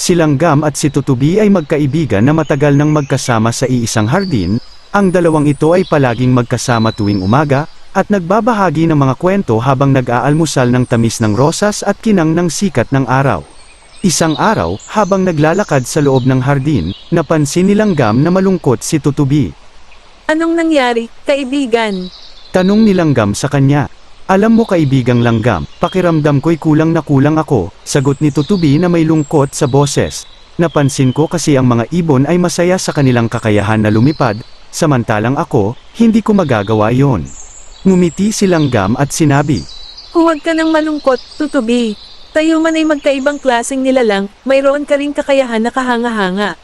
Si Langgam at si Tutubi ay magkaibigan na matagal nang magkasama sa iisang hardin. Ang dalawang ito ay palaging magkasama tuwing umaga, at nagbabahagi ng mga kwento habang nag-aalmusal ng tamis ng rosas at kinang ng sikat ng araw. Isang araw, habang naglalakad sa loob ng hardin, napansin ni Langgam na malungkot si Tutubi. Anong nangyari, kaibigan? Tanong ni Langgam sa kanya. Alam mo kaibigang Langgam, pakiramdam ko'y kulang na kulang ako, sagot ni Tutubi na may lungkot sa boses. Napansin ko kasi ang mga ibon ay masaya sa kanilang kakayahan na lumipad, samantalang ako, hindi ko magagawa yon. Ngumiti si Langgam at sinabi, Huwag ka nang malungkot, Tutubi. Tayo man ay magkaibang klaseng nilalang, mayroon ka ring kakayahan na kahanga-hanga.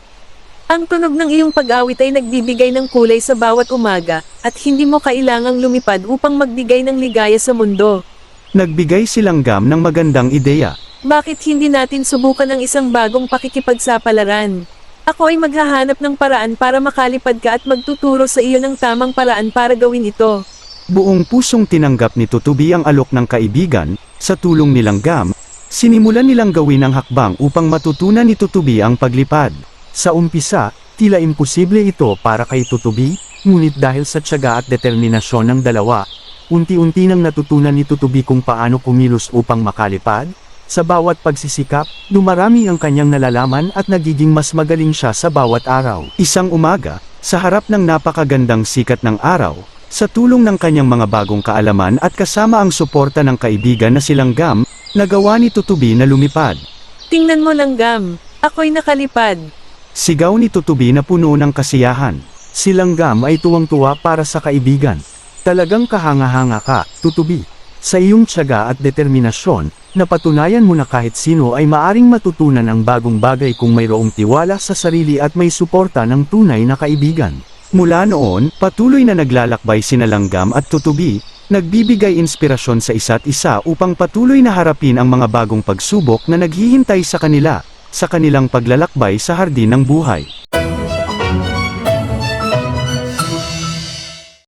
Ang tunog ng iyong pag-awit ay nagbibigay ng kulay sa bawat umaga, at hindi mo kailangang lumipad upang magbigay ng ligaya sa mundo. Nagbigay si Langgam ng magandang ideya. Bakit hindi natin subukan ang isang bagong pakikipagsapalaran? Ako ay maghahanap ng paraan para makalipad ka at magtuturo sa iyo ng tamang paraan para gawin ito. Buong pusong tinanggap ni Tutubi ang alok ng kaibigan. Sa tulong ni Langgam, sinimulan nilang gawin ang hakbang upang matutunan ni Tutubi ang paglipad. Sa umpisa, tila imposible ito para kay Tutubi, ngunit dahil sa tiyaga at determinasyon ng dalawa, unti-unti nang natutunan ni Tutubi kung paano kumilos upang makalipad. Sa bawat pagsisikap, dumarami ang kanyang nalalaman at nagiging mas magaling siya sa bawat araw. Isang umaga, sa harap ng napakagandang sikat ng araw, sa tulong ng kanyang mga bagong kaalaman at kasama ang suporta ng kaibigan na si Langgam, nagawa ni Tutubi na lumipad. Tingnan mo Langgam, ako'y nakalipad. Sigaw ni Tutubi na puno ng kasiyahan. Si Langgam ay tuwang-tuwa para sa kaibigan. Talagang kahanga-hanga ka, Tutubi. Sa iyong tiyaga at determinasyon, napatunayan mo na kahit sino ay maaring matutunan ang bagong bagay kung mayroong tiwala sa sarili at may suporta ng tunay na kaibigan. Mula noon, patuloy na naglalakbay sina Langgam at Tutubi, nagbibigay inspirasyon sa isa't isa upang patuloy na harapin ang mga bagong pagsubok na naghihintay sa kanila, sa kanilang paglalakbay sa hardin ng buhay.